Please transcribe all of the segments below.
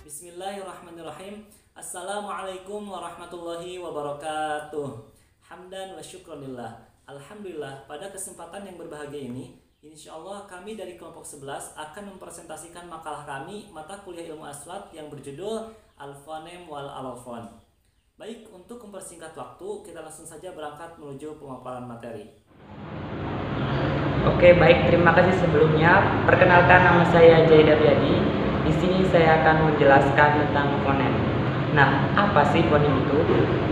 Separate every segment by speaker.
Speaker 1: Bismillahirrahmanirrahim. Assalamualaikum warahmatullahi wabarakatuh. Hamdan wa syukranillah. Alhamdulillah, pada kesempatan yang berbahagia ini, insya Allah kami dari kelompok 11 akan mempresentasikan makalah kami mata kuliah ilmu aswad yang berjudul Al-Fonem wal Alofon. Baik, untuk mempersingkat waktu, kita langsung saja berangkat menuju pemaparan materi.
Speaker 2: Oke, baik, terima kasih sebelumnya. Perkenalkan, nama saya Jaida Biadi. Di sini saya akan menjelaskan tentang fonem. Nah, apa sih fonem itu?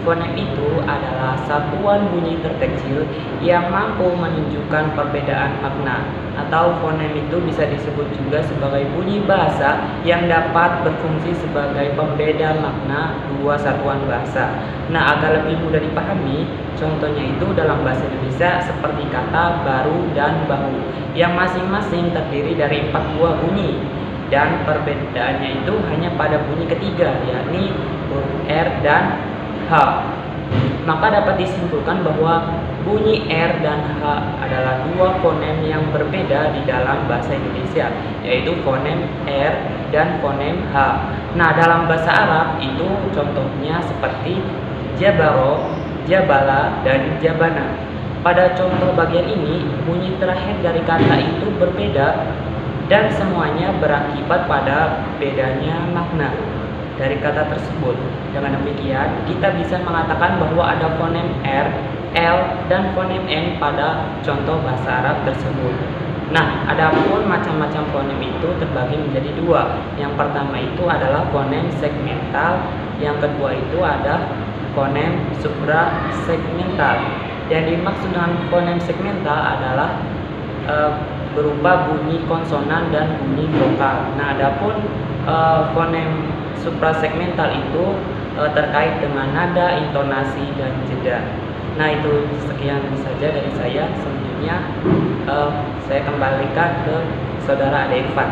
Speaker 2: Fonem itu adalah satuan bunyi terkecil yang mampu menunjukkan perbedaan makna, atau fonem itu bisa disebut juga sebagai bunyi bahasa yang dapat berfungsi sebagai pembeda makna dua satuan bahasa. Nah, agar lebih mudah dipahami, contohnya itu dalam bahasa Indonesia seperti kata baru dan bahu, yang masing-masing terdiri dari 4 buah bunyi. Dan perbedaannya itu hanya pada bunyi ketiga, yakni huruf R dan H. Maka dapat disimpulkan bahwa bunyi R dan H adalah dua fonem yang berbeda di dalam bahasa Indonesia, yaitu fonem R dan fonem H. Nah, dalam bahasa Arab itu contohnya seperti jabaro, jabala, dan jabana. Pada contoh bagian ini, bunyi terakhir dari kata itu berbeda dan semuanya berakibat pada bedanya makna dari kata tersebut. Dengan demikian, kita bisa mengatakan bahwa ada fonem R, L, dan fonem N pada contoh bahasa Arab tersebut. Nah, adapun macam-macam fonem itu terbagi menjadi dua. Yang pertama itu adalah fonem segmental, yang kedua itu ada fonem suprasegmental. Yang dimaksud dengan fonem segmental adalah berupa bunyi konsonan dan bunyi vokal. Nah, adapun fonem suprasegmental itu terkait dengan nada, intonasi, dan jeda. Nah, itu sekian saja dari saya. Selanjutnya saya kembalikan ke saudara Ade Irfan.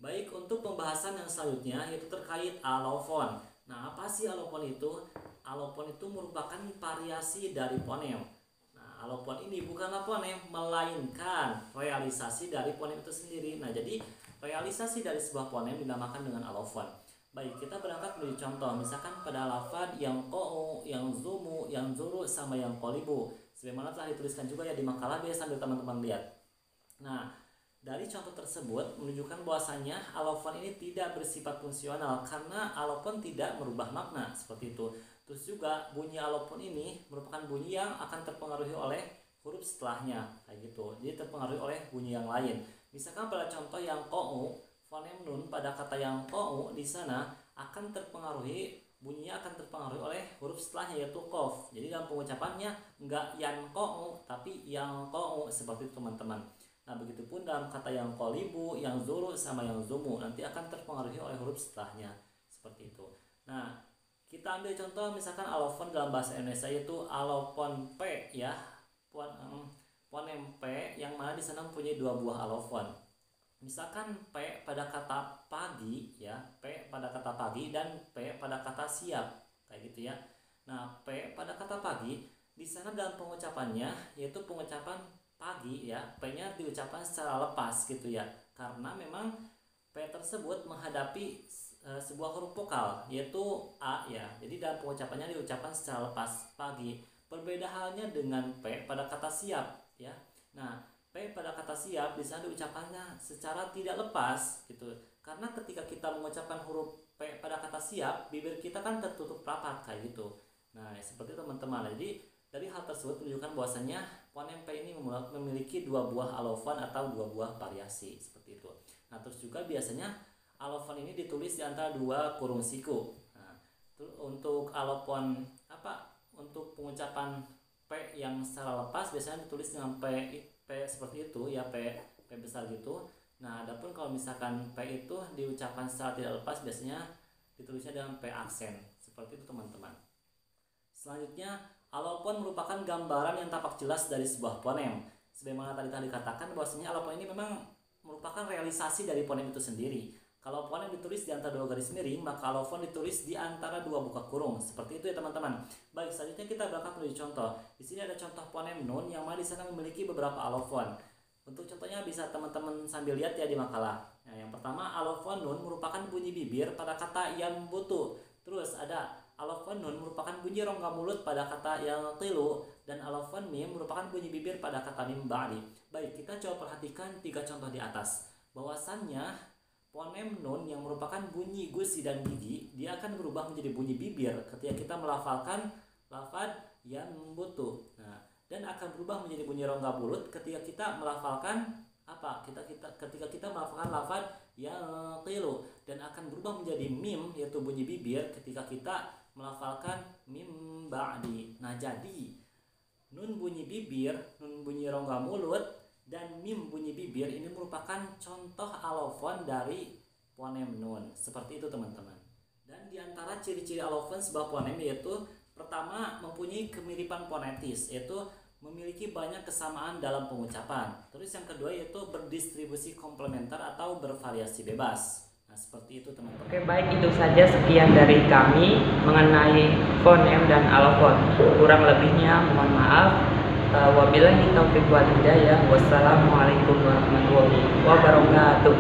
Speaker 1: Baik, untuk pembahasan yang selanjutnya yaitu terkait alofon. Nah, apa sih alofon itu? Alofon itu merupakan variasi dari fonem. Alofon ini bukanlah fonem, melainkan realisasi dari fonem itu sendiri. Nah, jadi realisasi dari sebuah fonem dinamakan dengan alofon. Baik, kita berangkat dari contoh. Misalkan pada lafaz yang ko'u, yang zumu, yang zuru, sama yang kolibu. Sebagaimana telah dituliskan juga ya di makalah, biasa sambil teman-teman lihat. Nah, dari contoh tersebut menunjukkan bahwasanya alofon ini tidak bersifat fungsional karena alofon tidak merubah makna, seperti itu. Terus juga bunyi alofon ini merupakan bunyi yang akan terpengaruhi oleh huruf setelahnya, kayak gitu. Jadi terpengaruhi oleh bunyi yang lain. Misalkan pada contoh yang ko'u, fonem nun pada kata yang ko'u di sana akan terpengaruhi, bunyinya akan terpengaruhi oleh huruf setelahnya yaitu kof. Jadi dalam pengucapannya enggak yan ko'u tapi yang ko'u, seperti itu teman-teman. Nah, begitupun dalam kata yang kolibu, yang zuru, sama yang zumu nanti akan terpengaruhi oleh huruf setelahnya, seperti itu. Nah, kita ambil contoh misalkan alofon dalam bahasa Indonesia yaitu alofon P ya. Fonem P yang mana di sana mempunyai 2 buah alofon. Misalkan P pada kata pagi ya, P pada kata pagi dan P pada kata siap, kayak gitu ya. Nah, P pada kata pagi di sana dalam pengucapannya yaitu pengucapan pagi ya, P-nya diucapkan secara lepas gitu ya. Karena memang P tersebut menghadapi sebuah huruf vokal yaitu A ya. Jadi dalam pengucapannya diucapkan secara lepas pagi. Berbeda halnya dengan P pada kata siap ya. Nah, P pada kata siap di sana diucapkannya secara tidak lepas gitu. Karena ketika kita mengucapkan huruf P pada kata siap, bibir kita kan tertutup rapat kayak gitu. Nah, seperti itu teman-teman. Jadi dari hal tersebut menunjukkan bahwasanya fonem P ini memiliki 2 buah alofon atau 2 buah variasi, seperti itu. Nah, terus juga biasanya alofon ini ditulis di antara 2 kurung siku. Nah, untuk alofon untuk pengucapan P yang secara lepas biasanya ditulis dengan P seperti itu ya, P besar gitu. Nah, adapun kalau misalkan P itu diucapkan secara tidak lepas biasanya ditulisnya dengan P aksen. Seperti itu teman-teman. Selanjutnya, alofon merupakan gambaran yang tampak jelas dari sebuah fonem. Sebagaimana tadi dikatakan bahwasanya alofon ini memang merupakan realisasi dari fonem itu sendiri. Kalau fonem ditulis di antara 2 garis miring, maka alofon ditulis di antara 2 buka kurung. Seperti itu ya teman-teman. Baik, selanjutnya kita berangkat menuju contoh. Di sini ada contoh fonem nun yang mana di sana memiliki beberapa alofon. Untuk contohnya bisa teman-teman sambil lihat ya di makalah. Nah, yang pertama alofon nun merupakan bunyi bibir pada kata yang butuh. Terus ada alofon nun merupakan bunyi rongga mulut pada kata yang tilu, dan alofon mim merupakan bunyi bibir pada kata mim ba'di. Baik, kita coba perhatikan 3 contoh di atas. Bahwasannya fonem nun yang merupakan bunyi gusi dan gigi, dia akan berubah menjadi bunyi bibir ketika kita melafalkan lafaz yang butuh. Nah, dan akan berubah menjadi bunyi rongga mulut ketika kita melafalkan ketika kita melafalkan lafaz yang tilu, dan akan berubah menjadi mim yaitu bunyi bibir ketika kita melafalkan mim ba'di. Nah, jadi nun bunyi bibir, nun bunyi rongga mulut, dan mim bunyi bibir ini merupakan contoh alofon dari fonem nun. Seperti itu teman-teman. Dan diantara ciri-ciri alofon sebuah fonem yaitu pertama, mempunyai kemiripan fonetis, yaitu memiliki banyak kesamaan dalam pengucapan. Terus yang kedua yaitu berdistribusi komplementer atau bervariasi bebas. Nah, seperti itu teman-teman.
Speaker 2: Oke, baik, itu saja sekian dari kami mengenai fonem dan alofon. Kurang lebihnya mohon maaf. Wabillahi taufiq wal hidayah. Wassalamualaikum warahmatullahi wabarakatuh.